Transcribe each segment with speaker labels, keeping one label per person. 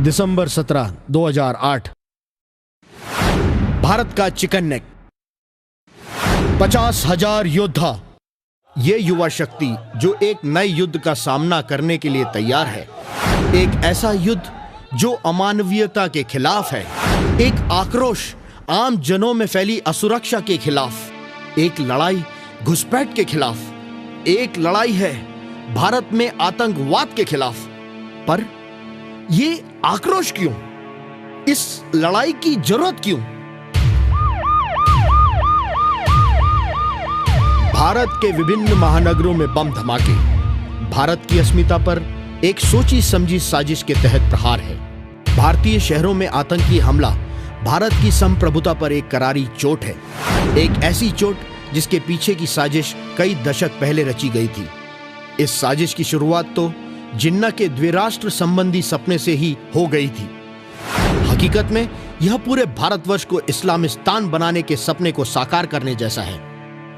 Speaker 1: दिसंबर 17, 2008। भारत का chicken neck, 50,000 योद्धा। ये युवा शक्ति जो एक नए युद्ध का सामना करने के लिए तैयार है, एक ऐसा युद्ध जो अमानवीयता के खिलाफ है, एक आक्रोश आम जनों में फैली असुरक्षा के खिलाफ, एक लड़ाई घुसपैठ के खिलाफ, एक लड़ाई है भारत में आतंकवाद के खिलाफ। पर ये आक्रोश क्यों? इस लड़ाई की जरूरत क्यों? भारत के विभिन्न महानगरों में बम धमाके भारत की अस्मिता पर एक सोची समझी साजिश के तहत प्रहार है। भारतीय शहरों में आतंकी हमला भारत की संप्रभुता पर एक करारी चोट है, एक ऐसी चोट जिसके पीछे की साजिश कई दशक पहले रची गई थी। इस साजिश की शुरुआत तो जिन्ना के द्विराष्ट्र संबंधी सपने से ही हो गई थी। हकीकत में यह पूरे भारतवर्ष को इस्लामिस्तान बनाने के सपने को साकार करने जैसा है।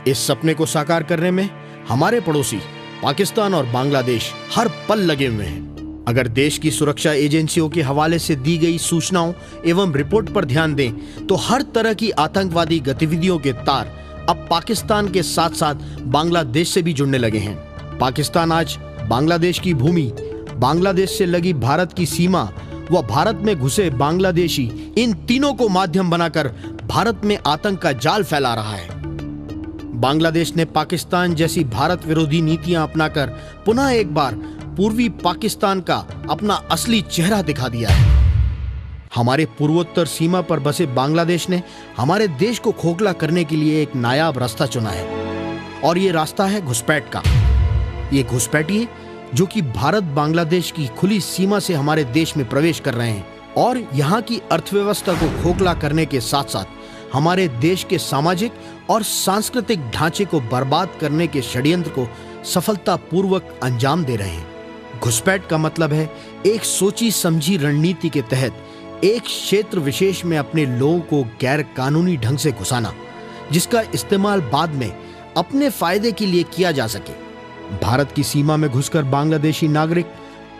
Speaker 1: इस सपने को साकार करने में हमारे पड़ोसी पाकिस्तान और बांग्लादेश हर पल लगे हुए हैं। अगर देश की सुरक्षा एजेंसियों के हवाले से दी गई सूचनाओं एवं रिपोर्ट पर ध्यान दें तो हर तरह की आतंकवादी गतिविधियों के तार अब पाकिस्तान के साथ साथ बांग्लादेश से भी जुड़ने लगे हैं। पाकिस्तान आज बांग्लादेश की भूमि, बांग्लादेश से लगी भारत की सीमा व भारत में घुसे बांग्लादेशी, इन तीनों को माध्यम बनाकर भारत में आतंक का जाल फैला रहा है। बांग्लादेश ने पाकिस्तान जैसी भारत विरोधी नीतियां अपनाकर पुनः एक बार पूर्वी पाकिस्तान का अपना असली चेहरा दिखा दिया है। हमारे पूर्वोत्तर सीमा पर बसे बांग्लादेश ने हमारे देश को खोखला करने के लिए एक नायाब रास्ता चुना है और ये रास्ता है घुसपैठ का। ये घुसपैठिए जो कि भारत बांग्लादेश की खुली सीमा से हमारे देश में प्रवेश कर रहे हैं और यहाँ की अर्थव्यवस्था को खोखला करने के साथ साथ हमारे देश के सामाजिक और सांस्कृतिक ढांचे को बर्बाद करने के षड्यंत्र को सफलतापूर्वक अंजाम दे रहे हैं। घुसपैठ का मतलब है एक सोची समझी रणनीति के तहत एक क्षेत्र विशेष में अपने लोगों को गैर कानूनी ढंग से घुसाना, जिसका इस्तेमाल बाद में अपने फायदे के लिए किया जा सके। भारत की सीमा में घुसकर बांग्लादेशी नागरिक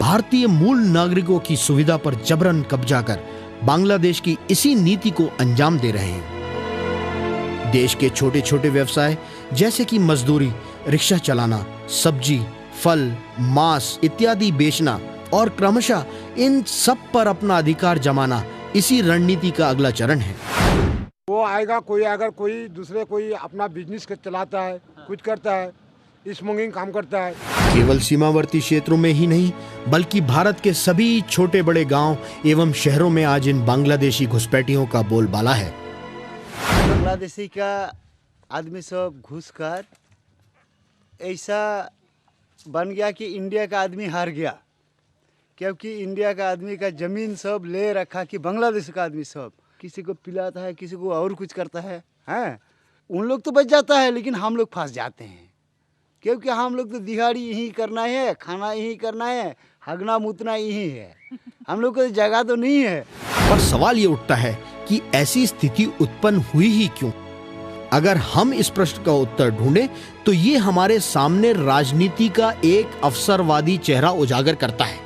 Speaker 1: भारतीय मूल नागरिकों की सुविधा पर जबरन कब्जा कर बांग्लादेश की इसी नीति को अंजाम दे रहे हैं। देश के छोटे छोटे व्यवसाय जैसे कि मजदूरी, रिक्शा चलाना, सब्जी, फल, मांस इत्यादि बेचना और क्रमशः इन सब पर अपना अधिकार जमाना इसी रणनीति का अगला चरण है।
Speaker 2: वो आएगा, कोई अगर कोई दूसरे कोई अपना बिजनेस चलाता है, कुछ करता है, स्मगलिंग काम करता है।
Speaker 1: केवल सीमावर्ती क्षेत्रों में ही नहीं बल्कि भारत के सभी छोटे बड़े गांव एवं शहरों में आज इन बांग्लादेशी घुसपैठियों का बोलबाला है।
Speaker 3: बांग्लादेशी का आदमी सब घुसकर ऐसा बन गया कि इंडिया का आदमी हार गया, क्योंकि इंडिया का आदमी का जमीन सब ले रखा कि बांग्लादेश का आदमी सब किसी को पिलाता है, किसी को और कुछ करता है, हैं? उन लोग तो बच जाता है लेकिन हम लोग फंस जाते हैं, क्योंकि हम लोग तो दिहाड़ी यही करना है, खाना यही करना है, हगना मुतना यही है, हम लोग को जगह तो नहीं है।
Speaker 1: पर सवाल ये उठता है कि ऐसी स्थिति उत्पन्न हुई ही क्यों? अगर हम इस प्रश्न का उत्तर ढूंढें तो ये हमारे सामने राजनीति का एक अवसरवादी चेहरा उजागर करता है।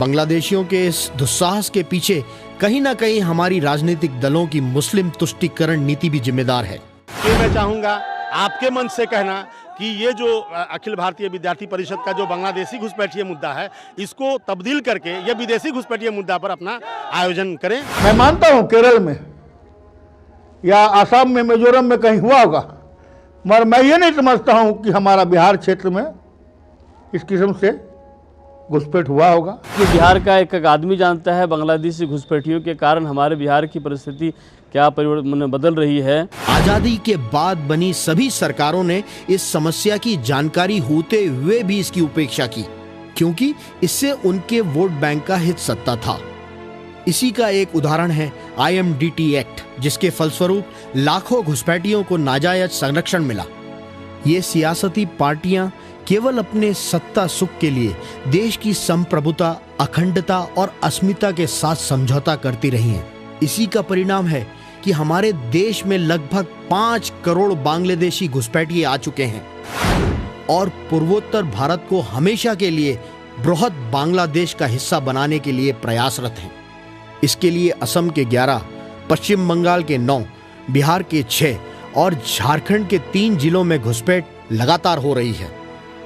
Speaker 1: बांग्लादेशियों के इस दुस्साहस के पीछे कहीं ना कहीं हमारी राजनीतिक दलों की मुस्लिम तुष्टीकरण नीति भी जिम्मेदार है।
Speaker 4: ये मैं चाहूंगा आपके मन से कहना कि ये जो अखिल भारतीय विद्यार्थी परिषद का जो बांग्लादेशी घुसपैठिए मुद्दा है, इसको तब्दील करके ये विदेशी घुसपैठिए मुद्दा पर अपना आयोजन करें।
Speaker 5: मैं मानता हूं केरल में या आसाम में, मिजोरम में कहीं हुआ होगा, मगर मैं ये नहीं समझता हूं कि हमारा बिहार क्षेत्र में इस किस्म से घुसपैठ हुआ होगा।
Speaker 6: बिहार का एक आदमी जानता है बांग्लादेशी घुसपैठियों के कारण हमारे बिहार की परिस्थिति क्या परिवर्तन बदल रही है।
Speaker 1: आजादी के बाद बनी सभी सरकारों ने इस समस्या की जानकारी होते हुए भी इसकी उपेक्षा की, क्योंकि इससे उनके वोट बैंक का हित सत्ता था। इसी का एक उदाहरण है IMDT एक्ट, जिसके फलस्वरूप लाखों घुसपैठियों को नाजायज संरक्षण मिला। ये सियासती पार्टियां केवल अपने सत्ता सुख के लिए देश की संप्रभुता, अखंडता और अस्मिता के साथ समझौता करती रही हैं। इसी का परिणाम है कि हमारे देश में लगभग 5 करोड़ बांग्लादेशी घुसपैठिए आ चुके हैं और पूर्वोत्तर भारत को हमेशा के लिए बृहद बांग्लादेश का हिस्सा बनाने के लिए प्रयासरत हैं। इसके लिए असम के 11, पश्चिम बंगाल के 9, बिहार के 6 और झारखंड के 3 जिलों में घुसपैठ लगातार हो रही है।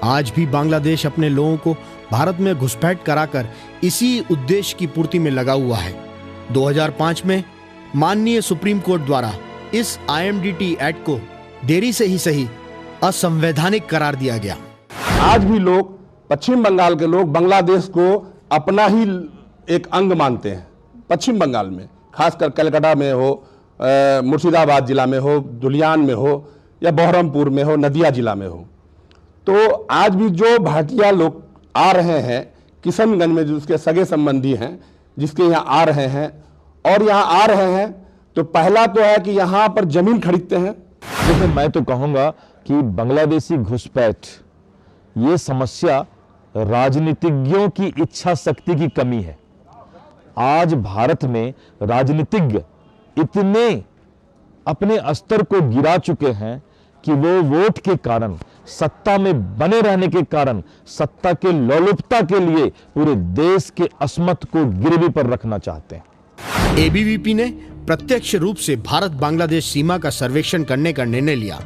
Speaker 1: आज भी बांग्लादेश अपने लोगों को भारत में घुसपैठ कराकर इसी उद्देश्य की पूर्ति में लगा हुआ है। 2005 में माननीय सुप्रीम कोर्ट द्वारा इस IMDT एक्ट को देरी से ही सही असंवैधानिक करार दिया गया।
Speaker 7: आज भी लोग, पश्चिम बंगाल के लोग बांग्लादेश को अपना ही एक अंग मानते हैं। पश्चिम बंगाल में, खासकर कलकत्ता में हो, मुर्शिदाबाद जिला में हो, धुलियान में हो या बहरमपुर में हो, नदिया जिला में हो, तो आज भी जो भाटिया लोग आ रहे हैं किशनगंज में, जो उसके सगे संबंधी हैं, जिसके यहाँ आ रहे हैं और यहाँ आ रहे हैं, तो पहला तो है कि यहाँ पर जमीन खरीदते हैं।
Speaker 8: देखिए, मैं तो कहूँगा कि बांग्लादेशी घुसपैठ ये समस्या राजनीतिज्ञों की इच्छा शक्ति की कमी है। आज भारत में राजनीतिज्ञ इतने अपने स्तर को गिरा चुके हैं कि वो वोट के कारण, सत्ता में बने रहने के कारण, सत्ता के लोलुपता के लिए पूरे देश के अस्मत को गिरवी पर रखना चाहते हैं।
Speaker 1: ABVP ने प्रत्यक्ष रूप से भारत बांग्लादेश सीमा का सर्वेक्षण करने का निर्णय लिया।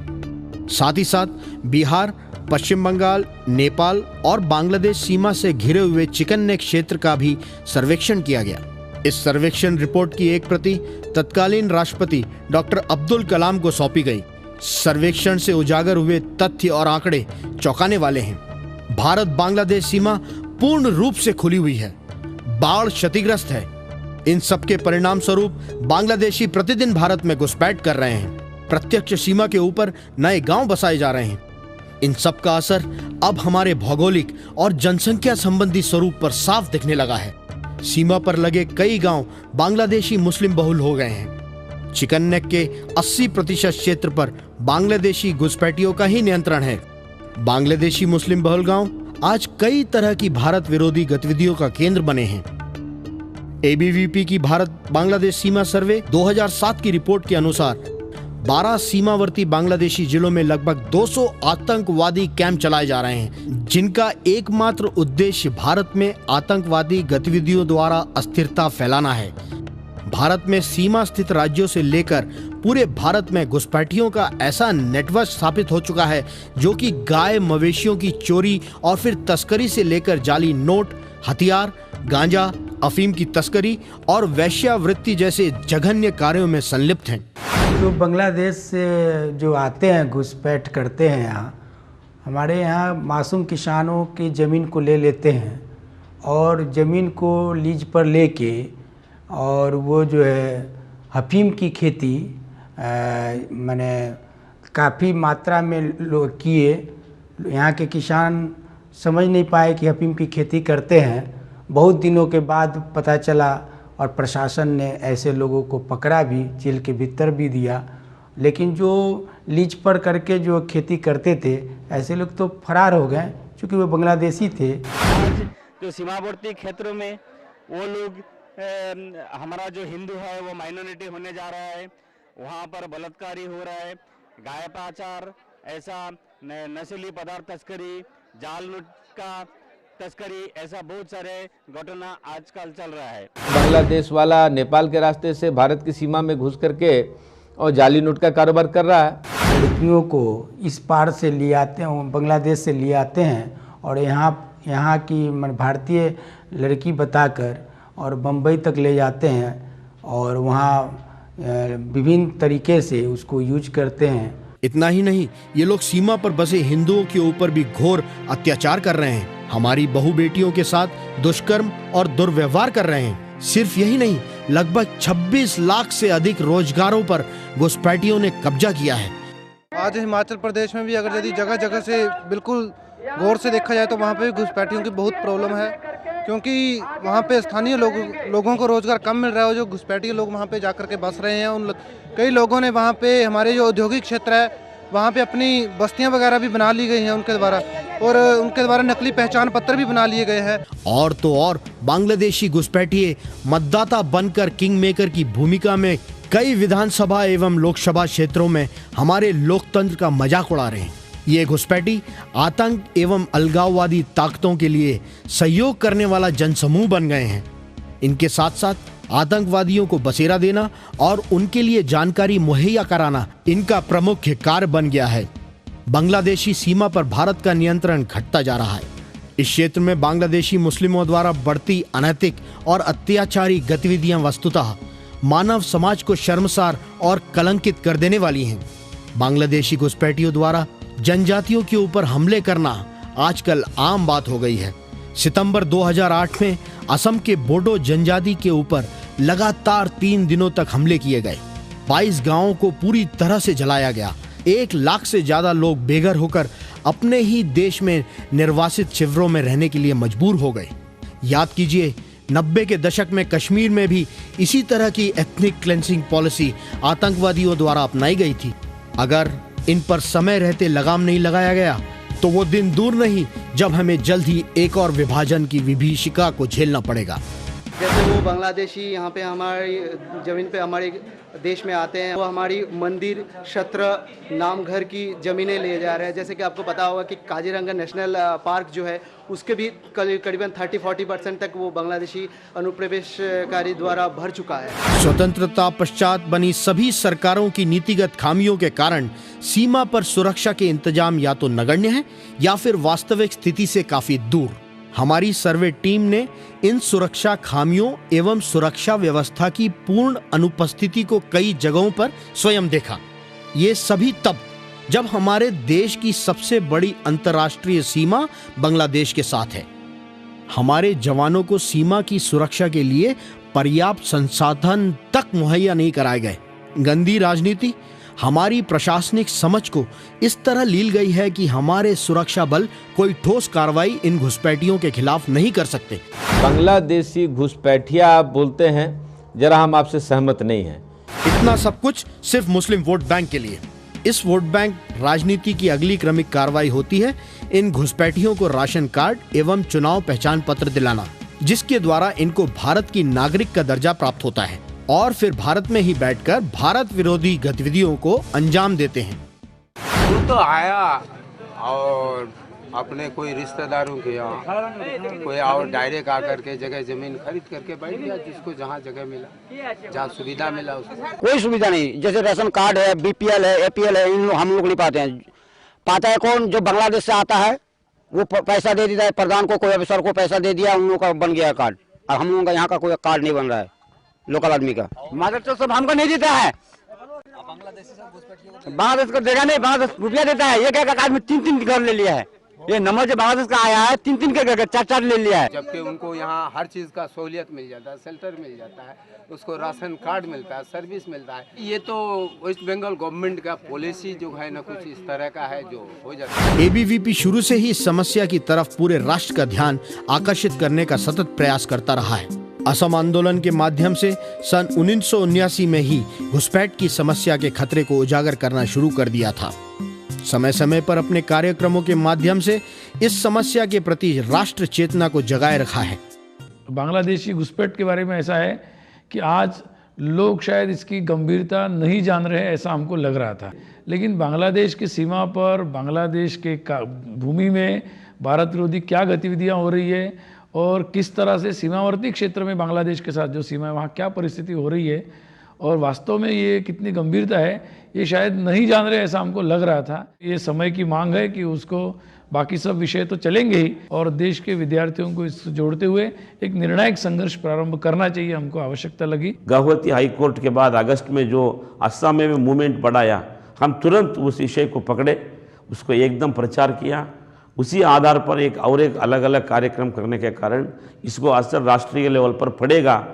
Speaker 1: साथ ही साथ बिहार, पश्चिम बंगाल, नेपाल और बांग्लादेश सीमा से घिरे हुए चिकन नेक क्षेत्र का भी सर्वेक्षण किया गया। इस सर्वेक्षण रिपोर्ट की एक प्रति तत्कालीन राष्ट्रपति डॉक्टर अब्दुल कलाम को सौंपी गई। सर्वेक्षण से उजागर हुए तथ्य और आंकड़े चौंकाने वाले हैं। भारत बांग्लादेश सीमा पूर्ण रूप से खुली हुई है, बाढ़ क्षतिग्रस्त है। इन सब के परिणाम स्वरूप बांग्लादेशी प्रतिदिन भारत में घुसपैठ कर रहे हैं। प्रत्यक्ष सीमा के ऊपर नए गांव बसाए जा रहे हैं। इन सब का असर अब हमारे भौगोलिक और जनसंख्या संबंधी स्वरूप पर साफ दिखने लगा है। सीमा पर लगे कई गांव बांग्लादेशी मुस्लिम बहुल हो गए हैं। चिकन नेक के 80% क्षेत्र पर बांग्लादेशी घुसपैठियों का ही नियंत्रण है। बांग्लादेशी मुस्लिम बहुल गांव आज कई तरह की भारत विरोधी गतिविधियों का केंद्र बने हैं। ABVP की भारत बांग्लादेश सीमा सर्वे 2007 की रिपोर्ट के अनुसार 12 सीमावर्ती बांग्लादेशी जिलों में लगभग 200 आतंकवादी कैंप चलाए जा रहे हैं, जिनका एकमात्र उद्देश्य भारत में आतंकवादी गतिविधियों द्वारा अस्थिरता फैलाना है। भारत में सीमा स्थित राज्यों से लेकर पूरे भारत में घुसपैठियों का ऐसा नेटवर्क स्थापित हो चुका है, जो कि गाय मवेशियों की चोरी और फिर तस्करी से लेकर जाली नोट, हथियार, गांजा, अफीम की तस्करी और वेश्यावृत्ति जैसे जघन्य कार्यों में संलिप्त हैं।
Speaker 9: जो बांग्लादेश से जो आते हैं, घुसपैठ करते हैं, हमारे यहाँ मासूम किसानों की ज़मीन को ले लेते हैं और ज़मीन को लीज पर लेके और वो जो है अफीम की खेती माने काफ़ी मात्रा में लोग किए। यहाँ के किसान समझ नहीं पाए कि अफीम की खेती करते हैं। बहुत दिनों के बाद पता चला और प्रशासन ने ऐसे लोगों को पकड़ा भी, जेल के भीतर भी दिया। लेकिन जो लीज पर करके जो खेती करते थे, ऐसे लोग तो फरार हो गए क्योंकि वो बांग्लादेशी थे।
Speaker 10: आज जो सीमावर्ती क्षेत्रों में वो लोग हमारा जो हिंदू है वो माइनॉरिटी होने जा रहा है, वहाँ पर बलात्कारी हो रहा है, गाय पाचार, ऐसा नशीली पदार्थ तस्करी, जाल नोट का तस्करी, ऐसा बहुत सारे घटना आजकल चल रहा है।
Speaker 11: बांग्लादेश वाला नेपाल के रास्ते से भारत की सीमा में घुस करके और जाली नोट का कारोबार कर रहा है।
Speaker 9: लड़कियों को इस पार से ले आते हैं, बांग्लादेश से ले आते हैं और यहाँ की भारतीय लड़की बताकर और बम्बई तक ले जाते हैं और वहाँ विभिन्न तरीके से उसको यूज करते हैं।
Speaker 1: इतना ही नहीं, ये लोग सीमा पर बसे हिंदुओं के ऊपर भी घोर अत्याचार कर रहे हैं। हमारी बहू बेटियों के साथ दुष्कर्म और दुर्व्यवहार कर रहे हैं। सिर्फ यही नहीं, लगभग 26 लाख से अधिक रोजगारों पर घुसपैठियों ने कब्जा किया है।
Speaker 12: आज हिमाचल प्रदेश में भी अगर यदि जगह जगह से बिल्कुल गौर से देखा जाए तो वहाँ पे घुसपैठियों की बहुत प्रॉब्लम है, क्योंकि वहाँ पे स्थानीय लोगों को रोजगार कम मिल रहा है। जो घुसपैठी लोग वहाँ पे जाकर के बस रहे हैं, कई लोगों ने वहाँ पे, हमारे जो औद्योगिक क्षेत्र है वहाँ पे अपनी बस्तियाँ वगैरह भी बना ली गई हैं उनके द्वारा, और उनके द्वारा नकली पहचान पत्र भी बना लिए गए हैं।
Speaker 1: और तो और बांग्लादेशी घुसपैठिए मतदाता बनकर किंग मेकर की भूमिका में कई विधानसभा एवं लोकसभा क्षेत्रों में हमारे लोकतंत्र का मजाक उड़ा रहे हैं। ये घुसपैठी आतंक एवं अलगाववादी ताकतों के लिए सहयोग करने वाला जनसमूह बन गए हैं। इनके साथ साथ आतंकवादियों को बसेरा देना और उनके लिए जानकारी मुहैया कराना इनका प्रमुख कार्य बन गया है। बांग्लादेशी सीमा पर भारत का नियंत्रण घटता जा रहा है। इस क्षेत्र में बांग्लादेशी मुस्लिमों द्वारा बढ़ती अनैतिक और अत्याचारी गतिविधियां वस्तुतः मानव समाज को शर्मसार और कलंकित कर देने वाली हैं। बांग्लादेशी घुसपैठियों द्वारा जनजातियों के ऊपर हमले करना आजकल आम बात हो गई है। सितंबर 2008 में असम के बोडो जनजाति के ऊपर लगातार 3 दिनों तक हमले किए गए। 22 गांवों को पूरी तरह से जलाया गया। 1 लाख से ज्यादा लोग बेघर होकर अपने ही देश में निर्वासित शिविरों में रहने के लिए मजबूर हो गए। याद कीजिए 90 के दशक में कश्मीर में भी इसी तरह की एथनिक क्लेंसिंग पॉलिसी आतंकवादियों द्वारा अपनाई गई थी। अगर इन पर समय रहते लगाम नहीं लगाया गया तो वो दिन दूर नहीं जब हमें जल्द ही एक और विभाजन की विभीषिका को झेलना पड़ेगा।
Speaker 13: जैसे वो बांग्लादेशी यहाँ पे हमारी ज़मीन पे हमारे देश में आते हैं, वो हमारी मंदिर, शस्त्र, नामघर की ज़मीनें ले जा रहे हैं। जैसे कि आपको पता होगा कि काजीरंगा नेशनल पार्क जो है उसके भी करीबन 30-40% तक वो बांग्लादेशी अनुप्रवेशकारी द्वारा भर चुका है।
Speaker 1: स्वतंत्रता पश्चात बनी सभी सरकारों की नीतिगत खामियों के कारण सीमा पर सुरक्षा के इंतजाम या तो नगण्य हैं या फिर वास्तविक स्थिति से काफी दूर। हमारी सर्वे टीम ने इन सुरक्षा खामियों एवं सुरक्षा व्यवस्था की पूर्ण अनुपस्थिति को कई जगहों पर स्वयं देखा। ये सभी तब जब हमारे देश की सबसे बड़ी अंतर्राष्ट्रीय सीमा बांग्लादेश के साथ है। हमारे जवानों को सीमा की सुरक्षा के लिए पर्याप्त संसाधन तक मुहैया नहीं कराए गए। गंदी राजनीति हमारी प्रशासनिक समझ को इस तरह लील गई है कि हमारे सुरक्षा बल कोई ठोस कार्रवाई इन घुसपैठियों के खिलाफ नहीं कर सकते।
Speaker 11: बांग्लादेशी घुसपैठिया आप बोलते हैं, जरा हम आपसे सहमत नहीं हैं।
Speaker 1: इतना सब कुछ सिर्फ मुस्लिम वोट बैंक के लिए। इस वोट बैंक राजनीति की अगली क्रमिक कार्रवाई होती है इन घुसपैठियों को राशन कार्ड एवं चुनाव पहचान पत्र दिलाना, जिसके द्वारा इनको भारत की नागरिक का दर्जा प्राप्त होता है और फिर भारत में ही बैठकर भारत विरोधी गतिविधियों को अंजाम देते हैं।
Speaker 14: वो तो आया और अपने कोई रिश्तेदारों के यहाँ कोई और डायरेक्ट आकर के जगह जमीन खरीद करके बैठ गया, जिसको जहाँ जगह मिला, जहाँ सुविधा मिला उसको।
Speaker 15: कोई सुविधा नहीं। जैसे राशन कार्ड है, BPL है, APL है, इन हम लोग नहीं पाते हैं। पाता है कौन? जो बांग्लादेश से आता है वो पैसा दे देता है, प्रधान को, कोई अफसर को पैसा दे दिया, उन लोगों का बन गया कार्ड। और हम लोगों का यहाँ का कोई कार्ड नहीं बन रहा है, लोकल आदमी का। महाराष्ट्र सब हमको नहीं देता है, बांग्लादेश को देगा नहीं, बांग्लादेश रुपया देता है। ये क्या आदमी 3-3 घर ले लिया है। ये नंबर जो बांग्लादेश का आया है 3-3 के घर, 4-4 ले लिया है।
Speaker 14: जबकि उनको यहाँ हर चीज का सहूलियत मिल जाता है, शेल्टर मिल जाता है, उसको राशन कार्ड मिलता है, सर्विस मिलता है। ये तो वेस्ट बंगाल गवर्नमेंट का पॉलिसी जो है ना कुछ इस तरह का है जो हो जाता है।
Speaker 1: ABVP शुरू से ही इस समस्या की तरफ पूरे राष्ट्र का ध्यान आकर्षित करने का सतत प्रयास करता रहा है। असम आंदोलन के माध्यम से सन 1979 में ही घुसपैठ की समस्या के खतरे को उजागर करना शुरू कर दिया था। समय समय पर अपने कार्यक्रमों के माध्यम से इस समस्या के प्रति राष्ट्र चेतना को जगाए रखा है।
Speaker 16: बांग्लादेशी घुसपैठ के बारे में ऐसा है कि आज लोग शायद इसकी गंभीरता नहीं जान रहे, ऐसा हमको लग रहा था। लेकिन बांग्लादेश की सीमा पर, बांग्लादेश के भूमि में भारत विरोधी क्या गतिविधियां हो रही है और किस तरह से सीमावर्ती क्षेत्र में बांग्लादेश के साथ जो सीमा है वहाँ क्या परिस्थिति हो रही है और वास्तव में ये कितनी गंभीरता है, ये शायद नहीं जान रहे, ऐसा हमको लग रहा था। ये समय की मांग है कि उसको, बाकी सब विषय तो चलेंगे ही, और देश के विद्यार्थियों को इससे जोड़ते हुए एक निर्णायक संघर्ष प्रारंभ करना चाहिए, हमको आवश्यकता लगी।
Speaker 17: गुवाहाटी हाई कोर्ट के बाद अगस्त में जो असम में मूवमेंट बढ़ाया, हम तुरंत उस विषय को पकड़े, उसको एकदम प्रचार किया। उसी आधार पर एक अलग अलग कार्यक्रम करने के कारण इसको असर राष्ट्रीय लेवल पर पड़ेगा,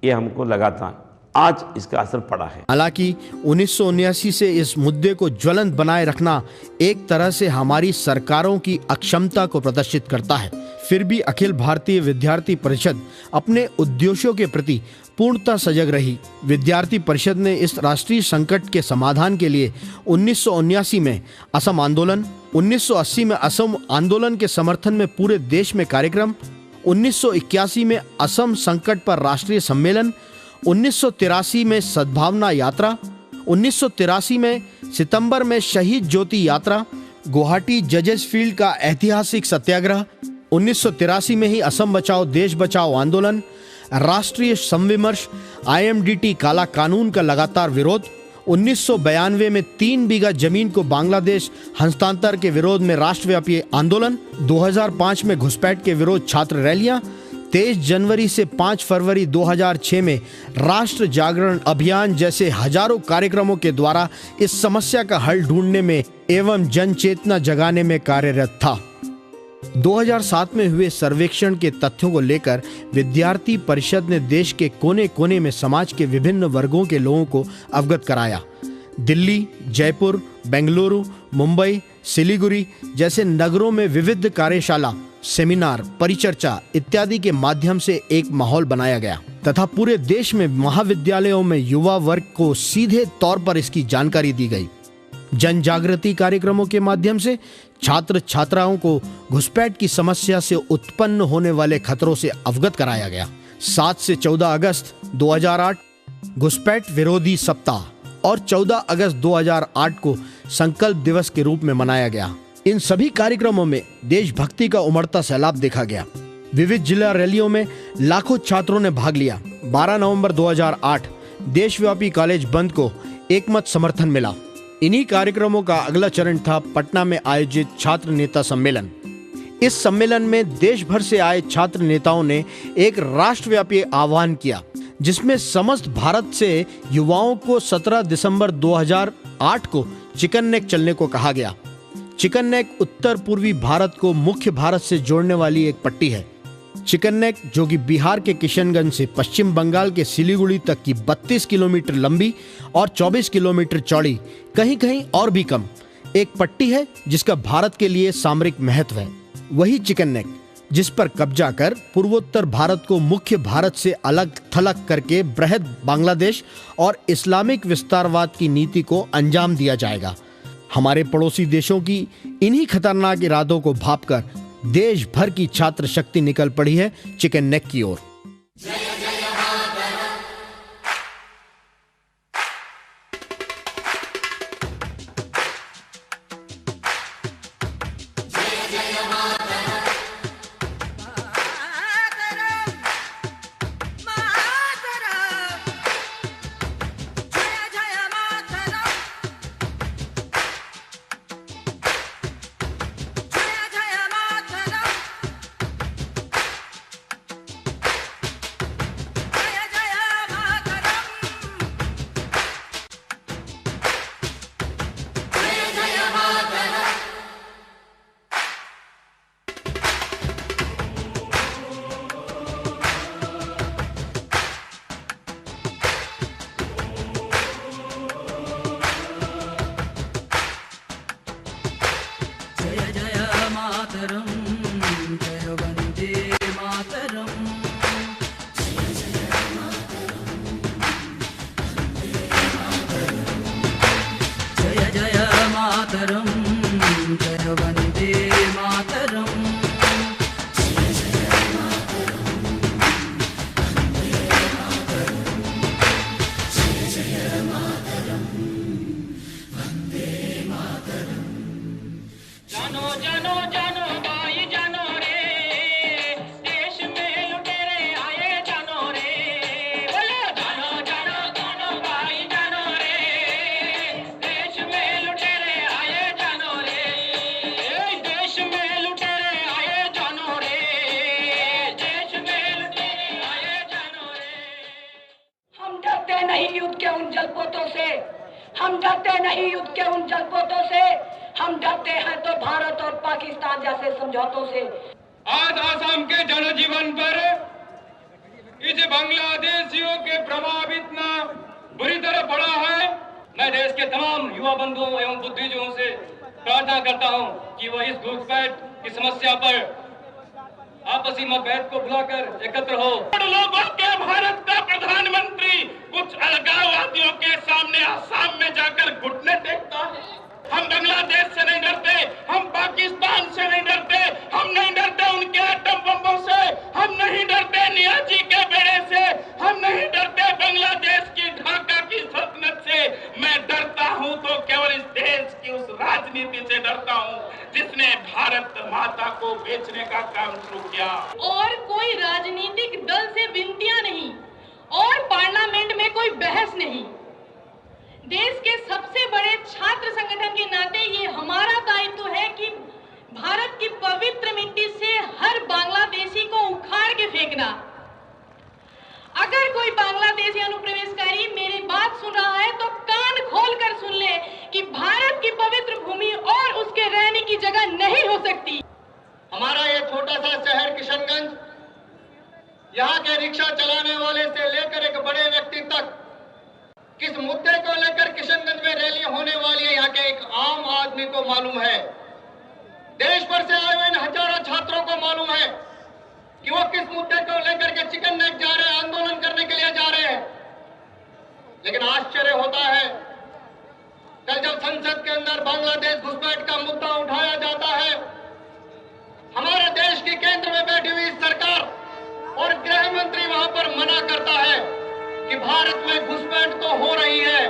Speaker 17: ये हमको लगा था। आज इसका असर पड़ा है।
Speaker 1: हालांकि 1979 से इस मुद्दे को ज्वलंत बनाए रखना एक तरह से हमारी सरकारों की अक्षमता को प्रदर्शित करता है। फिर भी अखिल भारतीय विद्यार्थी परिषद अपने उद्देश्यों के प्रति पूर्णतः सजग रही। विद्यार्थी परिषद ने इस राष्ट्रीय संकट के समाधान के लिए 1979 में असम आंदोलन, 1980 में असम आंदोलन के समर्थन में पूरे देश में कार्यक्रम, 1981 में असम संकट पर राष्ट्रीय सम्मेलन, 1983 में सद्भावना यात्रा, 1983 में सितंबर में शहीद ज्योति यात्रा, गुवाहाटी जजेस फील्ड का ऐतिहासिक सत्याग्रह, 1983 में ही असम बचाओ देश बचाओ आंदोलन, राष्ट्रीय संविमर्श IMDT काला कानून का लगातार विरोध, 1992 में 3 बीघा जमीन को बांग्लादेश हस्तांतर के विरोध में राष्ट्रव्यापी आंदोलन, 2005 में घुसपैठ के विरोध छात्र रैलियां, 23 जनवरी से 5 फरवरी 2006 में राष्ट्र जागरण अभियान जैसे हजारों कार्यक्रमों के द्वारा इस समस्या का हल ढूंढने में एवं जन चेतना जगाने में कार्यरत था। 2007 में हुए सर्वेक्षण के तथ्यों को लेकर विद्यार्थी परिषद ने देश के कोने कोने में समाज के विभिन्न वर्गों के लोगों को अवगत कराया। दिल्ली, जयपुर, बेंगलुरु, मुंबई, सिलीगुड़ी जैसे नगरों में विविध कार्यशाला, सेमिनार, परिचर्चा इत्यादि के माध्यम से एक माहौल बनाया गया तथा पूरे देश में महाविद्यालयों में युवा वर्ग को सीधे तौर पर इसकी जानकारी दी गई। जन जागृति कार्यक्रमों के माध्यम से छात्र छात्राओं को घुसपैठ की समस्या से उत्पन्न होने वाले खतरों से अवगत कराया गया। 7 से 14 अगस्त 2008 घुसपैठ विरोधी सप्ताह और 14 अगस्त 2008 को संकल्प दिवस के रूप में मनाया गया। इन सभी कार्यक्रमों में देशभक्ति का उमड़ता सैलाब देखा गया। विविध जिला रैलियों में लाखों छात्रों ने भाग लिया। 12 नवंबर 2008 देशव्यापी कॉलेज बंद को एकमत समर्थन मिला। इन्हीं कार्यक्रमों का अगला चरण था पटना में आयोजित छात्र नेता सम्मेलन। इस सम्मेलन में देश भर से आए छात्र नेताओं ने एक राष्ट्रव्यापी आह्वान किया, जिसमें समस्त भारत से युवाओं को 17 दिसंबर 2008 को चिकन नेक चलने को कहा गया। चिकन नेक उत्तर पूर्वी भारत को मुख्य भारत से जोड़ने वाली एक पट्टी है। चिकन नेक, जो कि बिहार के किशनगंज से पश्चिम बंगाल के सिलीगुड़ी तक की 32 किलोमीटर लंबी और 24 किलोमीटर चौड़ी, कहीं कहीं और भी कम, एक पट्टी है जिसका भारत के लिए सामरिक महत्व है। वही चिकन नेक जिस पर कब्जा कर पूर्वोत्तर भारत को मुख्य भारत से अलग थलग करके बृहद बांग्लादेश और इस्लामिक विस्तारवाद की नीति को अंजाम दिया जाएगा। हमारे पड़ोसी देशों की इन्हीं खतरनाक इरादों को भांपकर देश भर की छात्र शक्ति निकल पड़ी है चिकन नेक की ओर।
Speaker 18: हम डरते नहीं युद्ध के उन जलपोतों से, हम डरते हैं तो भारत और पाकिस्तान जैसे समझौतों से।
Speaker 19: आज आसाम के जनजीवन पर इस बांग्लादेशियों के प्रभाव इतना बुरी तरह पड़ा है। मैं देश के तमाम युवा बंधुओं एवं बुद्धिजीवियों से प्रार्थना करता हूं कि वह इस घुसपैठ की समस्या पर आपसी मतभेद को भुलाकर एकत्र हो। लोगों के भारत का प्रधानमंत्री कुछ अलगाववादियों के सामने आसाम में जाकर घुटने टेकता है। हम बांग्लादेश से नहीं डरते, हम पाकिस्तान से नहीं डरते, हम नहीं डरते उनके एटम बमों से, हम नहीं डरते नियाजी के बेड़े से, हम नहीं डरते बांग्लादेश की ढाका की सल्तनत से। मैं डरता हूं तो केवल इस देश की उस राजनीति से डरता हूं जिसने भारत माता को बेचने का काम शुरू किया।
Speaker 18: और कोई राजनीतिक दल से विनतियां
Speaker 20: नहीं। देश के सबसे बड़े छात्र संगठन के नाते ये हमारा दायित्व है कि भारत की पवित्र मिट्टी से हर बांग्लादेशी को उखाड़ के फेंकना। अगर कोई बांग्लादेशी अनुप्रवेशकारी मेरी बात सुन रहा है तो कान खोल कर सुन ले कि भारत की पवित्र भूमि और उसके रहने की जगह नहीं हो सकती।
Speaker 21: हमारा ये छोटा सा शहर किशनगंज, यहाँ के रिक्शा चलाने वाले से लेकर एक बड़े व्यक्ति तक, किस मुद्दे को लेकर किशनगंज में रैली होने वाली है यहाँ के एक आम आदमी को मालूम है। देश भर से आए हुए इन हजारों छात्रों को मालूम है कि वो किस मुद्दे को लेकर के चिकन नेक जा रहे हैं, आंदोलन करने के लिए जा रहे हैं। लेकिन आश्चर्य होता है, कल जब संसद के अंदर बांग्लादेश घुसपैठ का मुद्दा उठाया जाता है, हमारे देश की केंद्र में बैठी हुई सरकार और गृह मंत्री वहां पर मना करता है कि भारत में घुसपैठ तो हो रही है,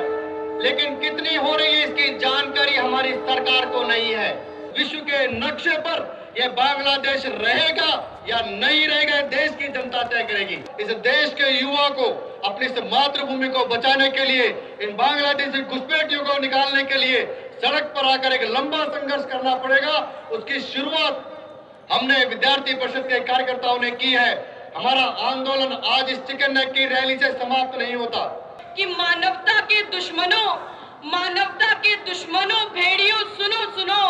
Speaker 21: लेकिन कितनी हो रही है इसकी जानकारी हमारी सरकार को नहीं है। विश्व के नक्शे पर यह बांग्लादेश रहेगा या नहीं रहेगा, देश की जनता तय करेगी। इस देश के युवा को अपनी इस मातृभूमि को बचाने के लिए, इन बांग्लादेशी घुसपैठियों को निकालने के लिए सड़क पर आकर एक लंबा संघर्ष करना पड़ेगा। उसकी शुरुआत हमने विद्यार्थी परिषद के कार्यकर्ताओं ने की है। हमारा आंदोलन आज इस चिकन नेक की रैली से समाप्त नहीं होता।
Speaker 20: कि मानवता के दुश्मनों भेड़ियों, सुनो सुनो,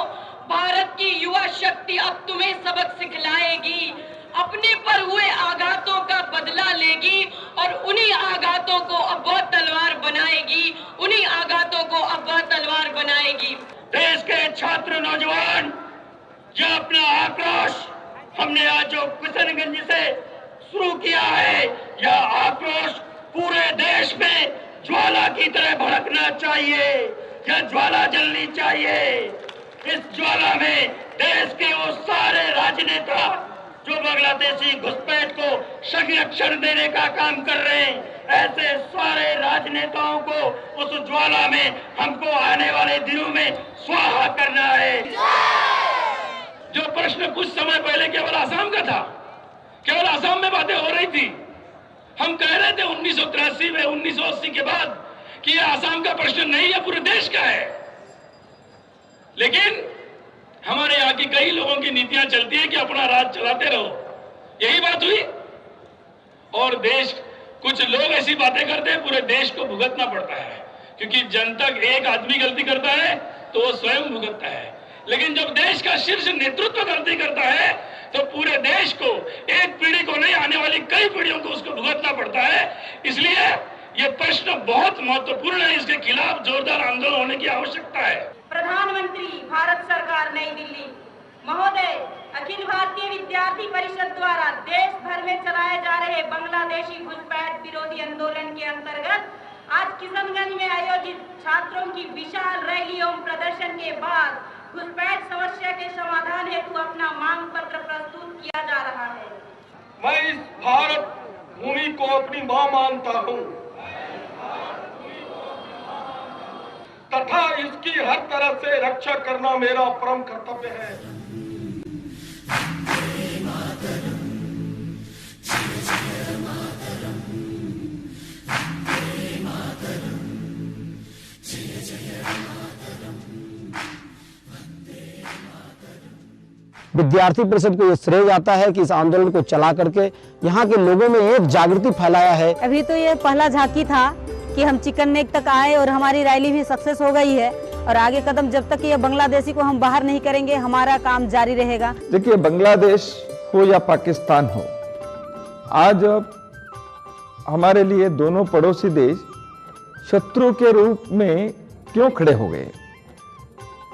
Speaker 20: भारत की युवा शक्ति अब तुम्हें सबक सिखलाएगी, अपने पर हुए आघातों का बदला लेगी और उन्हीं आघातों को अब वह तलवार बनाएगी, उन्हीं आघातों को अब वह तलवार बनाएगी।
Speaker 21: देश के छात्र नौजवान, यह अपना आक्रोश हमने आज जो किशनगंज से शुरू किया है, यह आक्रोश पूरे देश में ज्वाला की तरह भड़कना चाहिए। यह ज्वाला जलनी चाहिए। इस ज्वाला में देश के वो सारे राजनेता जो बांग्लादेशी घुसपैठ को संरक्षण देने का काम कर रहे हैं, ऐसे सारे राजनेताओं को उस ज्वाला में हमको आने वाले दिनों में स्वाहा करना है।
Speaker 19: जो प्रश्न कुछ समय पहले केवल आसाम का था, केवल आसाम में बातें हो रही थी। हम कह रहे थे 1983 में, 1980 के बाद कि यह आसाम का प्रश्न नहीं है, पूरे देश का है। लेकिन हमारे यहाँ की कई लोगों की नीतियां चलती है कि अपना राज चलाते रहो, यही बात हुई। और देश, कुछ लोग ऐसी बातें करते हैं, पूरे देश को भुगतना पड़ता है, क्योंकि जनता, एक आदमी गलती करता है तो वो स्वयं भुगतता है। लेकिन जब देश का शीर्ष नेतृत्व गलती करता है तो पूरे देश को, एक पीढ़ी को नहीं, आने वाली कई पीढ़ियों को उसको भुगतना पड़ता है। इसलिए ये प्रश्न बहुत महत्वपूर्ण है, इसके खिलाफ जोरदार आंदोलन होने की आवश्यकता है।
Speaker 20: प्रधानमंत्री, भारत सरकार, नई दिल्ली। महोदय, अखिल भारतीय विद्यार्थी परिषद द्वारा देश भर में चलाए जा रहे बांग्लादेशी घुसपैठ विरोधी आंदोलन के अंतर्गत आज किशनगंज में आयोजित छात्रों की विशाल रैली एवं प्रदर्शन के बाद घुसपैठ समस्या के समाधान हेतु अपना मांग पत्र प्रस्तुत किया जा रहा है।
Speaker 19: मैं इस भारत भूमि को अपनी मां मानता हूं तथा इसकी हर तरह से रक्षा करना मेरा परम कर्तव्य है।
Speaker 22: विद्यार्थी परिषद को ये श्रेय जाता है कि इस आंदोलन को चला करके यहाँ के लोगों में एक जागृति फैलाया है।
Speaker 23: अभी तो ये पहला झांकी था कि हम चिकन नेक तक आए और हमारी रैली भी सक्सेस हो गई है, और आगे कदम जब तक ये बांग्लादेशी को हम बाहर नहीं करेंगे, हमारा काम जारी रहेगा।
Speaker 7: देखिए, बांग्लादेश हो या पाकिस्तान हो, आज हमारे लिए दोनों पड़ोसी देश शत्रु के रूप में क्यों खड़े हो गए।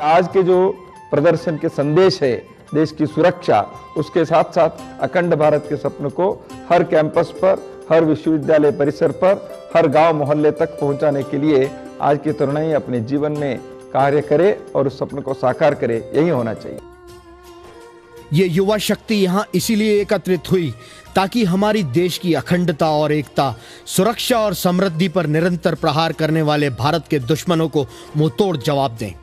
Speaker 7: आज के जो प्रदर्शन के संदेश है, देश की सुरक्षा, उसके साथ साथ अखंड भारत के सपने को हर कैंपस पर, हर विश्वविद्यालय परिसर पर, हर गांव मोहल्ले तक पहुंचाने के लिए आज की तरुणाई अपने जीवन में कार्य करे और उस सपने को साकार करे, यही होना चाहिए।
Speaker 1: ये युवा शक्ति यहाँ इसीलिए एकत्रित हुई ताकि हमारी देश की अखंडता और एकता, सुरक्षा और समृद्धि पर निरंतर प्रहार करने वाले भारत के दुश्मनों को मुंहतोड़ जवाब दें।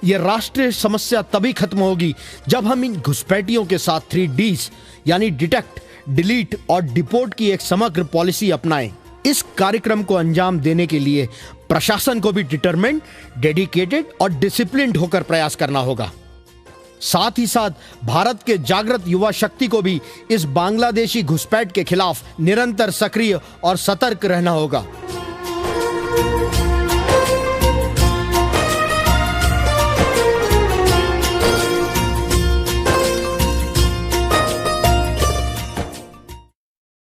Speaker 1: ये राष्ट्रीय समस्या तभी खत्म होगी जब हम इन घुसपैठियों के साथ 3 Ds यानी डिटेक्ट, डिलीट और डिपोर्ट की एक समग्र पॉलिसी अपनाएं। इस कार्यक्रम को अंजाम देने के लिए प्रशासन को भी डिटरमेंट, डेडिकेटेड और डिसिप्लिन्ड होकर प्रयास करना होगा। साथ ही साथ भारत के जागृत युवा शक्ति को भी इस बांग्लादेशी घुसपैठ के खिलाफ निरंतर सक्रिय और सतर्क रहना होगा।